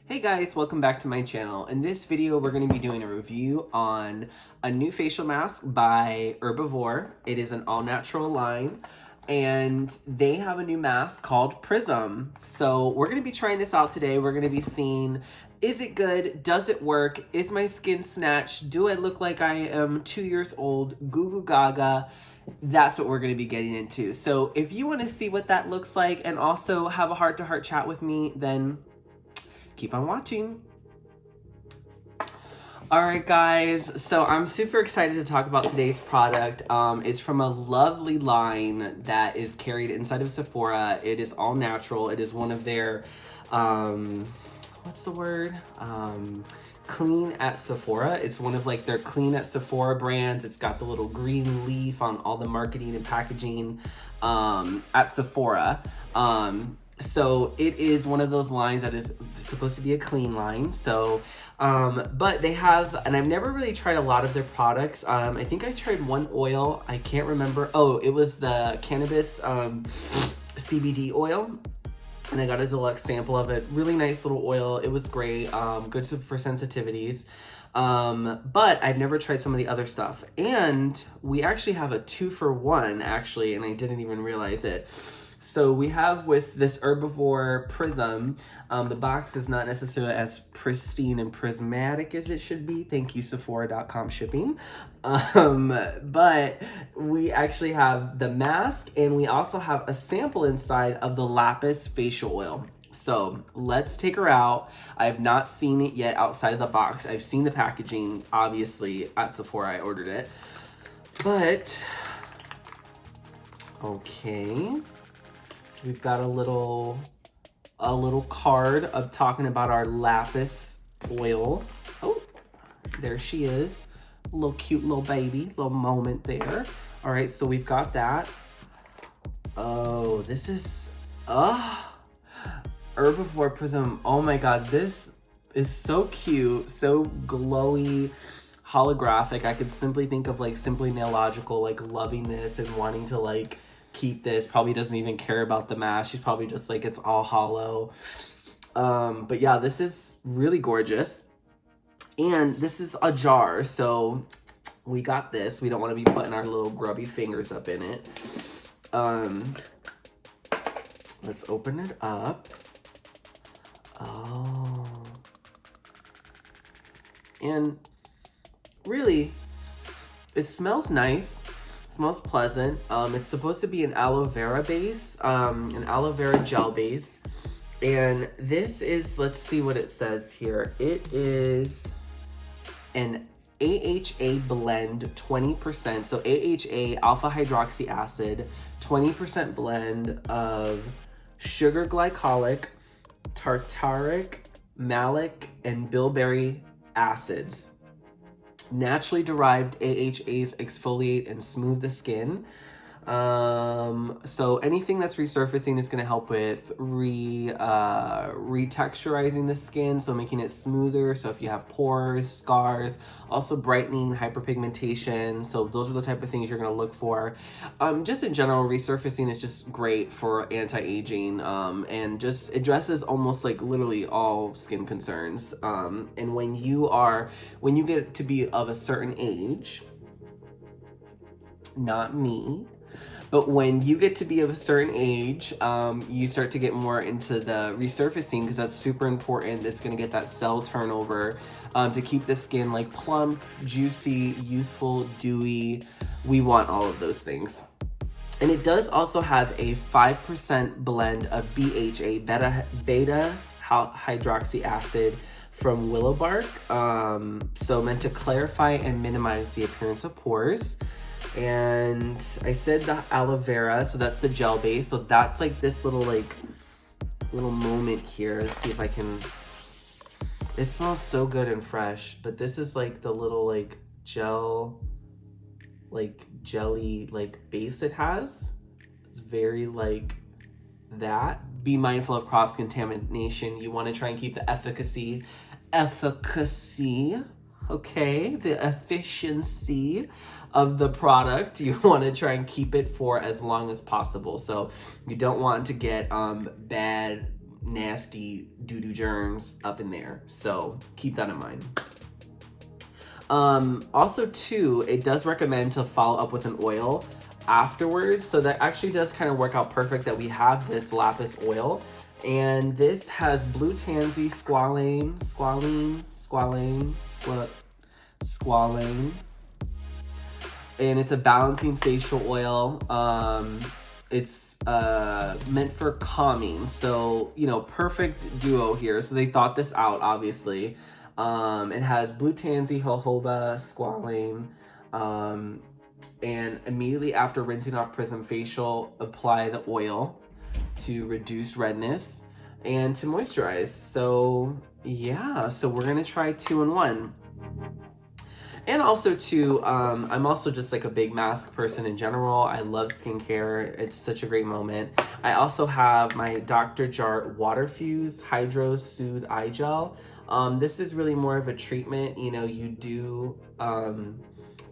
Hey guys, welcome back to my channel. In this video, we're going to be doing a review on a new facial mask by Herbivore. It is an all-natural line, and they have a new mask called Prism. So we're going to be trying this out today. We're going to be seeing, is it good? Does it work? Is my skin snatched? Do I look like I am 2 years old? Goo goo gaga. That's what we're going to be getting into. So if you want to see what that looks like and also have a heart-to-heart chat with me, then keep on watching. All right, guys, so I'm super excited to talk about today's product. It's from a lovely line that is carried inside of Sephora. It is all natural. It is one of their, what's the word? Clean at Sephora. It's one of like their Clean at Sephora brands. It's got the little green leaf on all the marketing and packaging at Sephora. So it is one of those lines that is supposed to be a clean line. So, but they have, and I've never really tried a lot of their products. I think I tried one oil. I can't remember. Oh, it was the cannabis CBD oil. And I got a deluxe sample of it. Really nice little oil. It was great. Good for sensitivities. But I've never tried some of the other stuff. And we actually have a 2-for-1 actually, and I didn't even realize it. So we have with this Herbivore Prism, the box is not necessarily as pristine and prismatic as it should be. Thank you, Sephora.com shipping. But we actually have the mask, and we also have a sample inside of the Lapis facial oil. So let's take her out. I have not seen it yet outside of the box. I've seen the packaging, obviously, at Sephora. I ordered it. But, okay. We've got a little card of talking about our Lapis oil. Oh, there she is. A little cute little baby, little moment there. All right, so we've got that. Oh, this is, Herbivore Prism. Oh my God, this is so cute, so glowy, holographic. I could simply think of like Simply Nailogical, like loving this and wanting to like keep this. Probably doesn't even care about the mask. She's probably just like, it's all hollow. But yeah, this is really gorgeous. And this is a jar, so we got this. We don't want to be putting our little grubby fingers up in it. Let's open it up. Oh. And really, it smells nice. Smells pleasant. It's supposed to be an aloe vera base, an aloe vera gel base. And this is, let's see what it says here. It is an AHA blend, 20%. So AHA, alpha hydroxy acid, 20% blend of sugar glycolic, tartaric, malic, and bilberry acids. Naturally derived AHAs exfoliate and smooth the skin. So anything that's resurfacing is going to help with retexturizing the skin, so making it smoother. So if you have pores, scars, also brightening, hyperpigmentation. So those are the type of things you're going to look for. Just in general, resurfacing is just great for anti-aging, and just addresses almost like literally all skin concerns. And when you get to be of a certain age, not me, but when you get to be of a certain age, you start to get more into the resurfacing, because that's super important. It's going to get that cell turnover to keep the skin like plump, juicy, youthful, dewy. We want all of those things. And it does also have a 5% blend of BHA, beta hydroxy acid, from willow bark. So meant to clarify and minimize the appearance of pores. And I said the aloe vera, so that's the gel base. So that's like this little moment here. Let's see if I can, it smells so good and fresh, but this is like the little like gel, like jelly like base it has. It's very like that. Be mindful of cross-contamination. You want to try and keep the efficacy, okay, the efficiency of the product. You want to try and keep it for as long as possible. So you don't want to get bad nasty doo-doo germs up in there. So keep that in mind. Also too, it does recommend to follow up with an oil afterwards. So that actually does kind of work out perfect that we have this lapis oil. And this has blue tansy, squalane, and it's a balancing facial oil. It's meant for calming, so you know, perfect duo here. So they thought this out, obviously. It has blue tansy, jojoba, squalane, and immediately after rinsing off Prism Facial, apply the oil to reduce redness and to moisturize. So yeah, so we're gonna try 2-in-1. And also too, I'm also just like a big mask person in general. I love skincare. It's such a great moment. I also have my DR.JART Water Fuse Hydro Soothe Eye Gel. This is really more of a treatment. You know, you do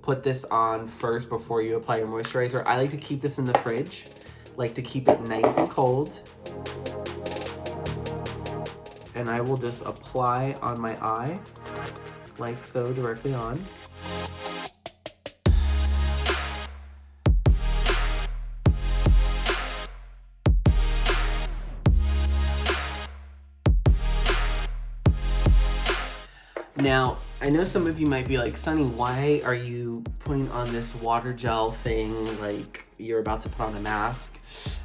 put this on first before you apply your moisturizer. I like to keep this in the fridge, like to keep it nice and cold. And I will just apply on my eye, like so, directly on. Now, I know some of you might be like, Sonny, why are you putting on this water gel thing like you're about to put on a mask?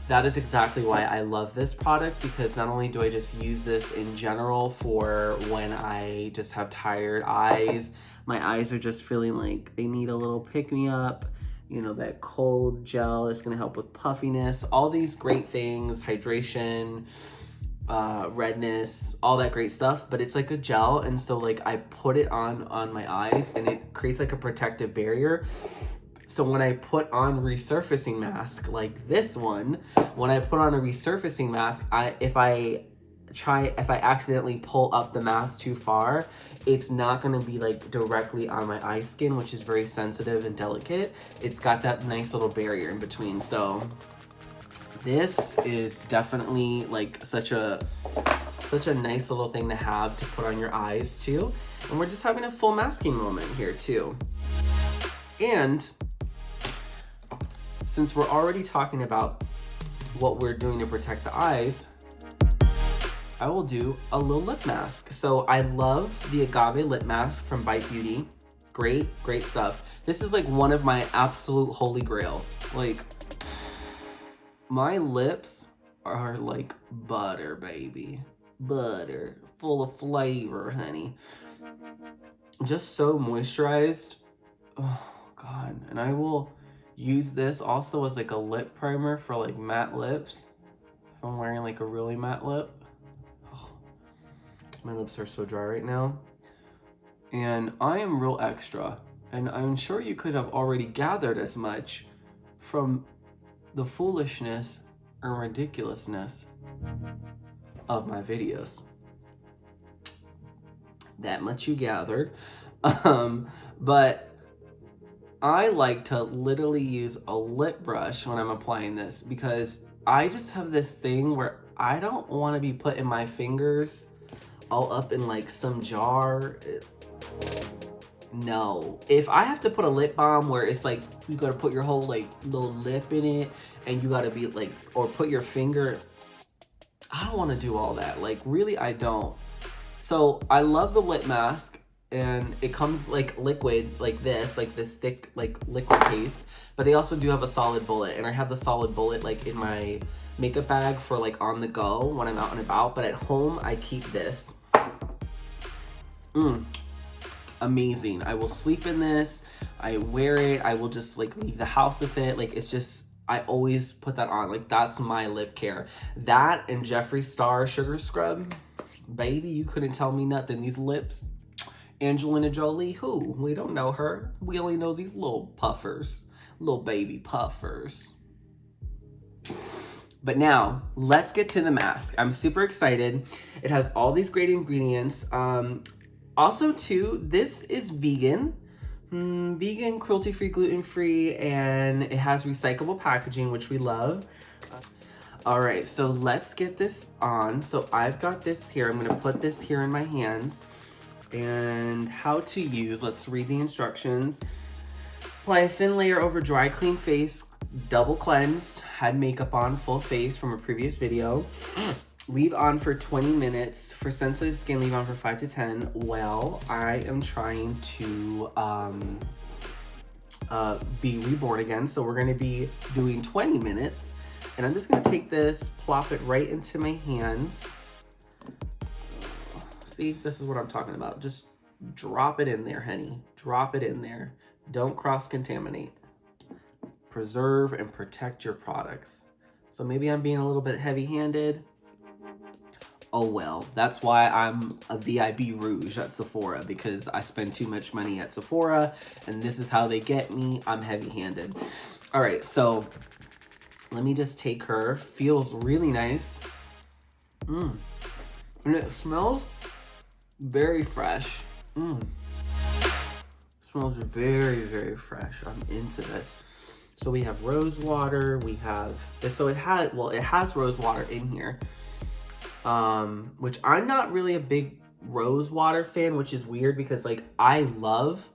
That is exactly why I love this product, because not only do I just use this in general for when I just have tired eyes, my eyes are just feeling like they need a little pick-me-up, you know, that cold gel is gonna help with puffiness, all these great things, hydration, redness, all that great stuff, but it's like a gel, and so like I put it on my eyes and it creates like a protective barrier. So when I put on resurfacing mask like this one, when I put on a resurfacing mask, if I accidentally pull up the mask too far, it's not gonna be like directly on my eye skin, which is very sensitive and delicate. It's got that nice little barrier in between. So this is definitely like such a nice little thing to have to put on your eyes too. And we're just having a full masking moment here too. And since we're already talking about what we're doing to protect the eyes, I will do a little lip mask. So I love the Agave lip mask from Bite Beauty. Great stuff. This is like one of my absolute holy grails. Like, my lips are like butter, baby. Butter, full of flavor, honey. Just so moisturized. Oh God, and I will use this also as like a lip primer for like matte lips. If I'm wearing like a really matte lip. Oh, my lips are so dry right now. And I am real extra. And I'm sure you could have already gathered as much from the foolishness and ridiculousness of my videos. That much you gathered. But I like to literally use a lip brush when I'm applying this, because I just have this thing where I don't want to be putting my fingers all up in like some jar. No, if I have to put a lip balm where it's like you gotta put your whole like little lip in it and you gotta be like, or put your finger, I don't want to do all that. Like, really, I don't. So I love the lip mask, and it comes like liquid, like this thick like liquid paste, but they also do have a solid bullet, and I have the solid bullet like in my makeup bag for like on the go when I'm out and about, but at home I keep this. Amazing. I will sleep in this, I wear it, I will just like leave the house with it. Like, it's just, I always put that on. Like, that's my lip care. That and Jeffree Star Sugar Scrub, baby, you couldn't tell me nothing. These lips, Angelina Jolie, who? We don't know her. We only know these little puffers, little baby puffers. But now, let's get to the mask. I'm super excited. It has all these great ingredients. Also, too, this is vegan. Vegan, cruelty-free, gluten-free, and it has recyclable packaging, which we love. All right, so let's get this on. So I've got this here. I'm gonna put this here in my hands. And how to use, let's read the instructions. Apply a thin layer over dry, clean face, double cleansed, had makeup on, full face from a previous video. Leave on for 20 minutes. For sensitive skin, leave on for 5 to 10. Well, I am trying to be reborn again, so we're gonna be doing 20 minutes. And I'm just gonna take this, plop it right into my hands. See, this is what I'm talking about. Just drop it in there, honey. Drop it in there. Don't cross-contaminate. Preserve and protect your products. So maybe I'm being a little bit heavy-handed. Oh well, that's why I'm a VIB Rouge at Sephora, because I spend too much money at Sephora, and this is how they get me. I'm heavy-handed. All right, so let me just take her. Feels really nice. And it smells very fresh. Smells very, very fresh. I'm into this. So we have rose water. We have, so it has rose water in here. Which I'm not really a big rose water fan, which is weird because like I love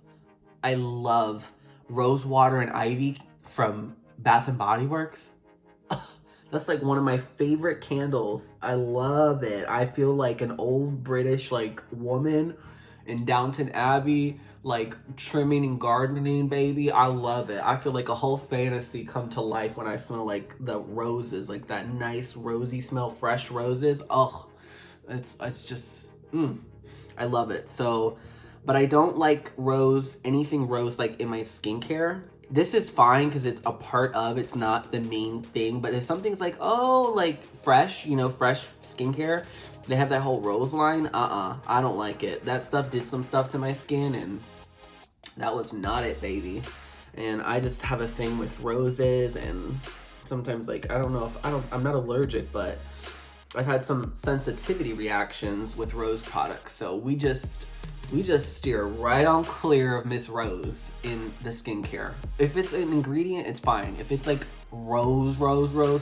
rose water and ivy from Bath and Body Works. That's like one of my favorite candles. I love it. I feel like an old British like woman in Downton Abbey, like trimming and gardening, baby. I love it. I feel like a whole fantasy come to life when I smell like the roses, like that nice rosy smell, fresh roses. Oh, it's just, I love it. So, but I don't like anything rose like in my skincare. This is fine because it's a part of, it's not the main thing, but if something's like, oh, like fresh, you know, fresh skincare, they have that whole rose line, I don't like it. That stuff did some stuff to my skin and that was not it, baby. And I just have a thing with roses, and sometimes like, I don't know if, I'm not allergic, but I've had some sensitivity reactions with rose products. So we just steer right on clear of Miss Rose in the skincare. If it's an ingredient, it's fine. If it's like rose,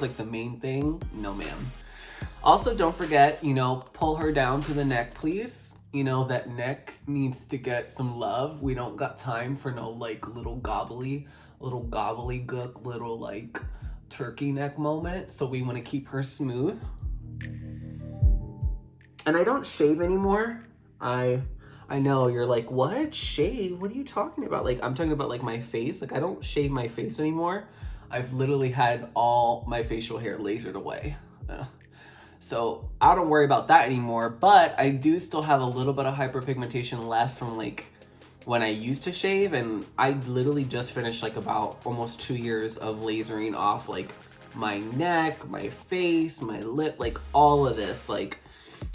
like the main thing, no ma'am. Also, don't forget, you know, pull her down to the neck, please. You know, that neck needs to get some love. We don't got time for no like little gobbly gook, little like turkey neck moment. So we want to keep her smooth. And I don't shave anymore. I know you're like, what? Shave? What are you talking about? Like, I'm talking about like my face. Like, I don't shave my face anymore. I've literally had all my facial hair lasered away. So I don't worry about that anymore, but I do still have a little bit of hyperpigmentation left from like when I used to shave, and I literally just finished like about almost 2 years of lasering off like my neck, my face, my lip, like all of this. Like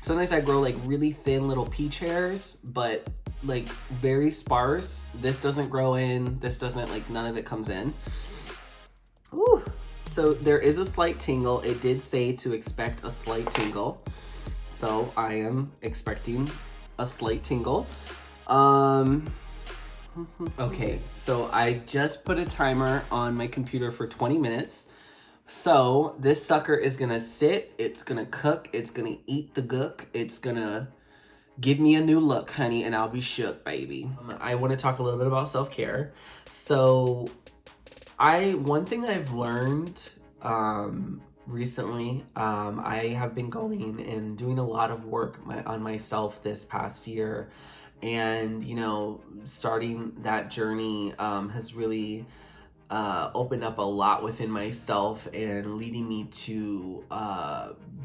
sometimes I grow like really thin little peach hairs, but like very sparse. This doesn't grow in, this doesn't, like none of it comes in. Ooh. So there is a slight tingle. It did say to expect a slight tingle. So I am expecting a slight tingle. Okay, so I just put a timer on my computer for 20 minutes. So this sucker is gonna sit, it's gonna cook, it's gonna eat the gook, it's gonna give me a new look, honey, and I'll be shook, baby. I wanna talk a little bit about self-care. So one thing I've learned recently, I have been going and doing a lot of work on myself this past year, and you know, starting that journey has really opened up a lot within myself and leading me to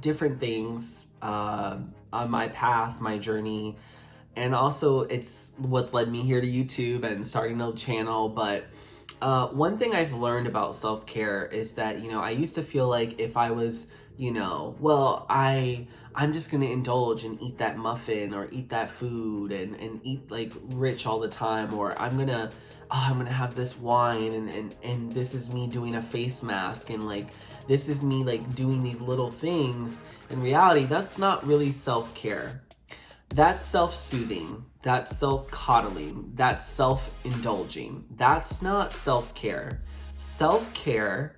different things on my path, my journey, and also it's what's led me here to YouTube and starting a channel. But one thing I've learned about self-care is that, you know, I used to feel like if I was, you know, well, I'm just gonna indulge and eat that muffin or eat that food and eat like rich all the time, or I'm gonna have this wine and this is me doing a face mask, and like this is me like doing these little things. In reality, that's not really self-care. That's self-soothing, that's self-coddling, that's self-indulging. That's not self-care. Self-care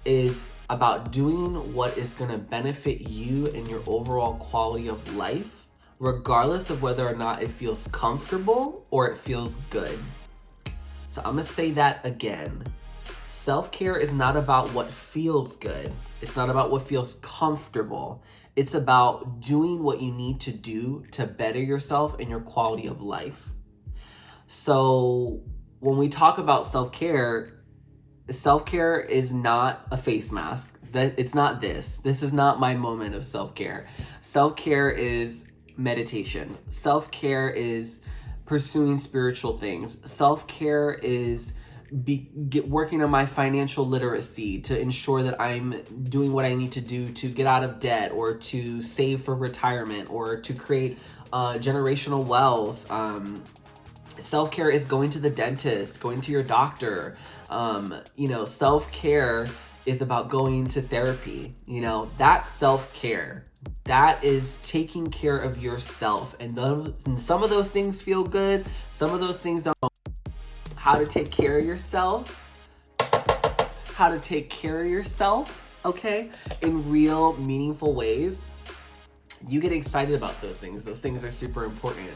is about doing what is going to benefit you and your overall quality of life, regardless of whether or not it feels comfortable or it feels good. So I'm going to say that again. Self-care is not about what feels good. It's not about what feels comfortable. It's about doing what you need to do to better yourself and your quality of life. So when we talk about self-care is not a face mask. It's not this. This is not my moment of self-care. Self-care is meditation. Self-care is pursuing spiritual things. Self-care is working on my financial literacy to ensure that I'm doing what I need to do to get out of debt or to save for retirement or to create generational wealth. Self-care is going to the dentist, going to your doctor. Self-care is about going to therapy. That's self-care. That is taking care of yourself. And some of those things feel good. Some of those things don't. How to take care of yourself. How to take care of yourself, okay? In real, meaningful ways. You get excited about those things. Those things are super important.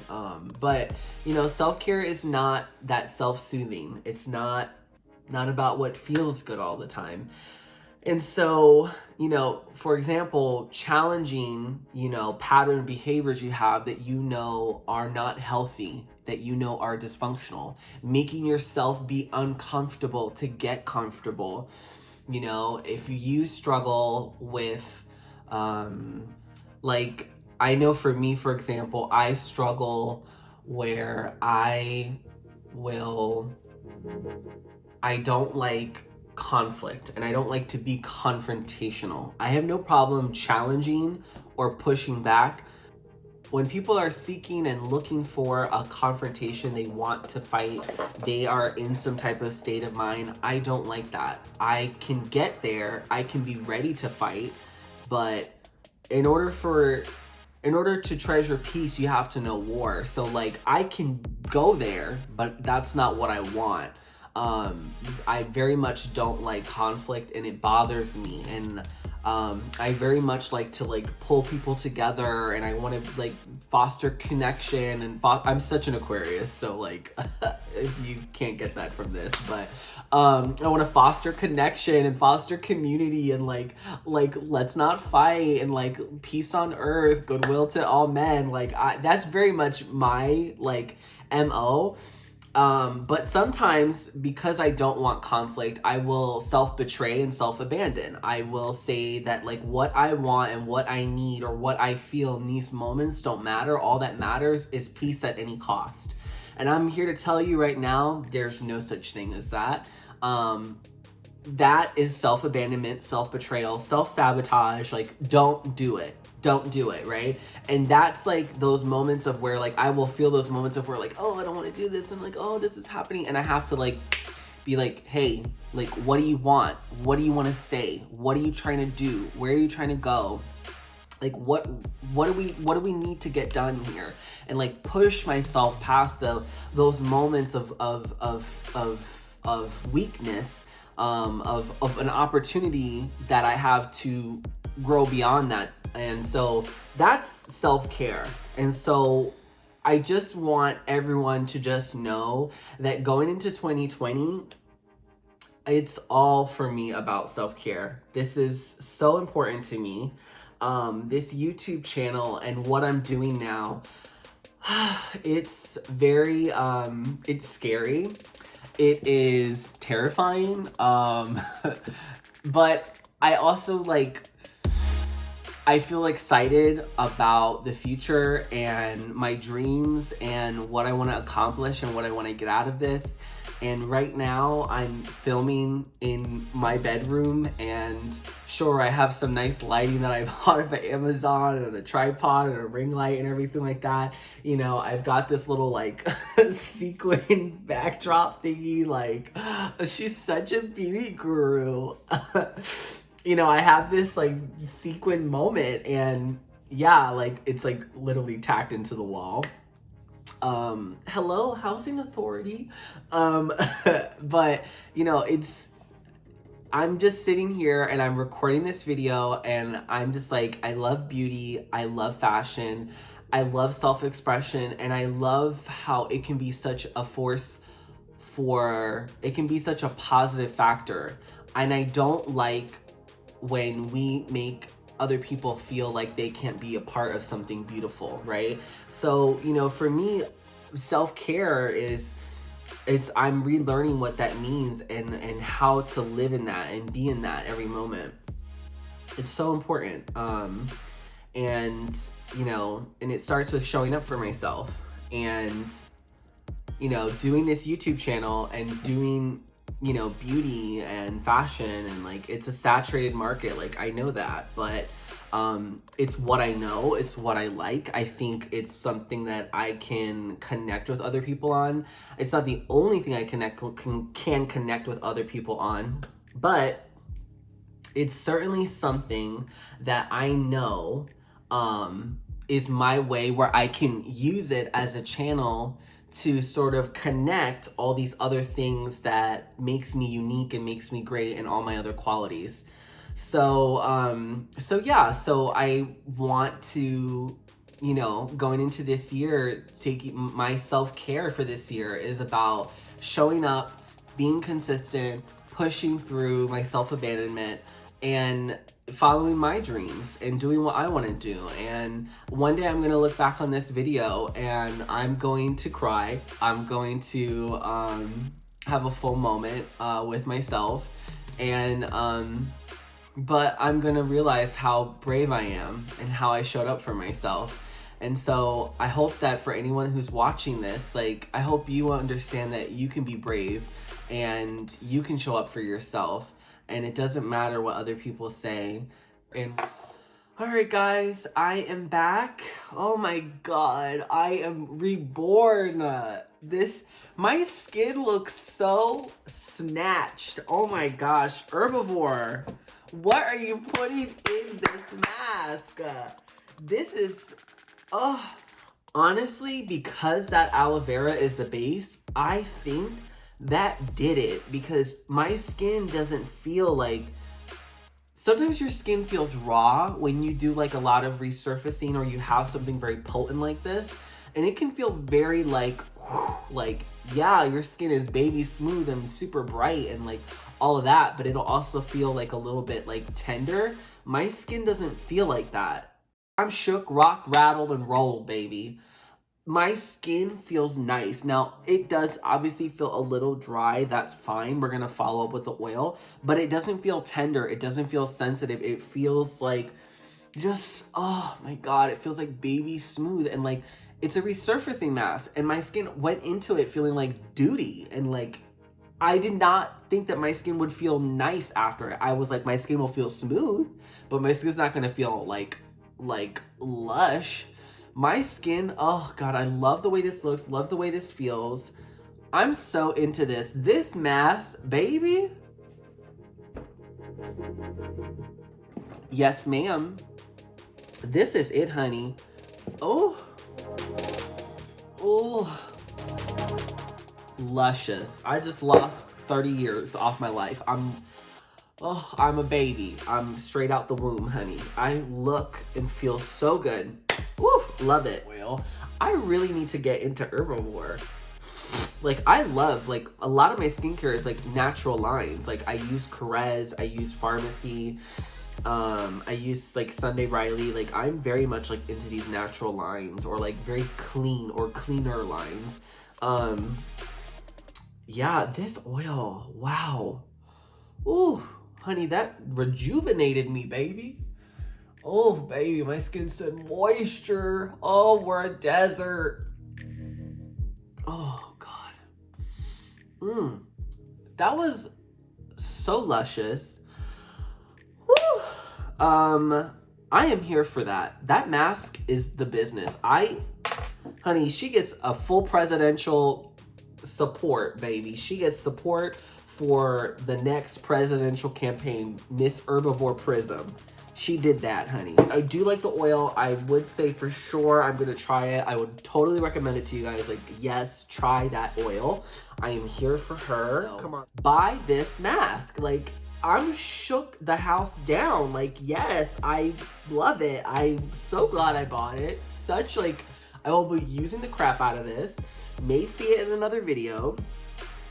But self-care is not that self-soothing. It's not about what feels good all the time. And so, for example, challenging, pattern behaviors you have that are not healthy, that are dysfunctional, making yourself be uncomfortable to get comfortable. If you struggle with, I know for me, for example, I struggle where I don't like conflict and I don't like to be confrontational. I have no problem challenging or pushing back. When people are seeking and looking for a confrontation, they want to fight, they are in some type of state of mind. I don't like that. I can get there, I can be ready to fight, but in order to treasure peace, you have to know war. So I can go there, but that's not what I want. I very much don't like conflict and it bothers me. And I very much like to pull people together and I want to foster connection and I'm such an Aquarius, so if you can't get that from this, but I want to foster connection and foster community and let's not fight and peace on earth, goodwill to all men. That's very much my MO. But sometimes because I don't want conflict, I will self-betray and self-abandon. I will say that what I want and what I need or what I feel in these moments don't matter. All that matters is peace at any cost. And I'm here to tell you right now, there's no such thing as that. That is self-abandonment, self-betrayal, self-sabotage. Don't do it. Don't do it, right? And that's those moments of where I will feel those moments of where oh, I don't want to do this, and oh, this is happening, and I have to be hey, what do you want? What do you want to say? What are you trying to do? Where are you trying to go? What do we need to get done here? And push myself past those moments of weakness, of an opportunity that I have to grow beyond that. And so that's self-care. And so I just want everyone to just know that going into 2020, it's all for me about self-care. This is so important to me. This YouTube channel and what I'm doing now, it's very, it's scary. It is terrifying. But I also I feel excited about the future and my dreams and what I want to accomplish and what I want to get out of this. And right now I'm filming in my bedroom, and sure, I have some nice lighting that I bought off of Amazon and a tripod and a ring light and everything like that. I've got this little sequin backdrop thingy. She's such a beauty guru. I have this sequin moment, and yeah, it's literally tacked into the wall. Hello, housing authority. But I'm just sitting here and I'm recording this video and I'm just like, I love beauty, I love fashion, I love self-expression, and I love how it can be such a force it can be such a positive factor. And I don't like when we make other people feel like they can't be a part of something beautiful, right? So, you know, for me, self-care is, I'm relearning what that means and how to live in that and be in that every moment. It's so important. And, you know, and it starts with showing up for myself and, you know, doing this YouTube channel and doing, you know, beauty and fashion, and like, it's a saturated market. Like, I know that, but it's what I know, it's what I like. I think it's something that I can connect with other people on. It's not the only thing I can connect with other people on, but it's certainly something that I know is my way where I can use it as a channel to sort of connect all these other things that makes me unique and makes me great and all my other qualities. So, yeah, so I want to, you know, going into this year, taking my self-care for this year is about showing up, being consistent, pushing through my self-abandonment, and following my dreams and doing what I want to do. And one day I'm going to look back on this video and I'm going to cry. I'm going to have a full moment with myself, and but I'm going to realize how brave I am and how I showed up for myself. And so I hope that for anyone who's watching this, like, I hope you understand that you can be brave and you can show up for yourself. And it doesn't matter what other people say. And all right, guys, I am back. Oh my God, I am reborn. My skin looks so snatched. Oh my gosh, Herbivore, what are you putting in this mask? This is, honestly, because that aloe vera is the base, I think that did it, because my skin doesn't feel like, sometimes your skin feels raw when you do like a lot of resurfacing or you have something very potent like this, and it can feel very like yeah, your skin is baby smooth and super bright and like all of that, but it'll also feel like a little bit like tender. My skin doesn't feel like that. I'm shook, rocked, rattled, and rolled, baby. My skin feels nice. Now, it does obviously feel a little dry. That's fine. We're going to follow up with the oil. But it doesn't feel tender. It doesn't feel sensitive. It feels like just, oh my God, it feels like baby smooth. And like, it's a resurfacing mask. And my skin went into it feeling like duty. And like, I did not think that my skin would feel nice after it. I was like, my skin will feel smooth, but my skin's not going to feel like lush. My skin, oh God, I love the way this looks, love the way this feels. I'm so into this. This mask, baby. Yes, ma'am. This is it, honey. Oh. Oh. Luscious. I just lost 30 years off my life. I'm a baby. I'm straight out the womb, honey. I look and feel so good. Woo, love it. Well, I really need to get into Herbivore. Like, I love, like, a lot of my skincare is like natural lines. Like, I use Carez, I use Pharmacy, I use like Sunday Riley. Like, I'm very much like into these natural lines, or like very clean or cleaner lines. Yeah, this oil, wow. Ooh, honey, that rejuvenated me, baby. Oh, baby, my skin said moisture. Oh, we're a desert. Oh, God. That was so luscious. Whew. I am here for that. That mask is the business. Honey, she gets a full presidential support, baby. She gets support for the next presidential campaign, Miss Herbivore Prism. She did that, honey. I do like the oil. I would say for sure I'm gonna try it. I would totally recommend it to you guys. Like, yes, try that oil. I am here for her. Come on, buy this mask. Like, I'm shook the house down. Like, yes, I love it. I'm so glad I bought it. Such like, I will be using the crap out of this. May see it in another video,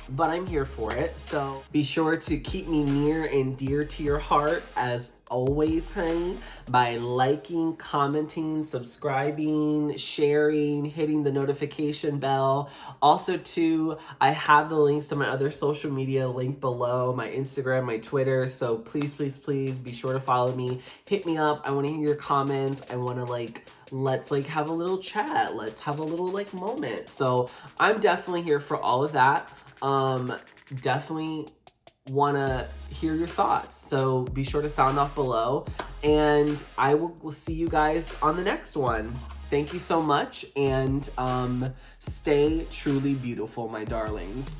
but I'm here for it. So be sure to keep me near and dear to your heart as always, honey, by liking, commenting, subscribing, sharing, hitting the notification bell. Also too, I have the links to my other social media linked below, my Instagram, my Twitter. So please, please, please be sure to follow me. Hit me up. I want to hear your comments. I want to like, let's like have a little chat. Let's have a little like moment. So I'm definitely here for all of that. Definitely want to hear your thoughts. So be sure to sound off below, and I will see you guys on the next one. Thank you so much, and stay truly beautiful, my darlings.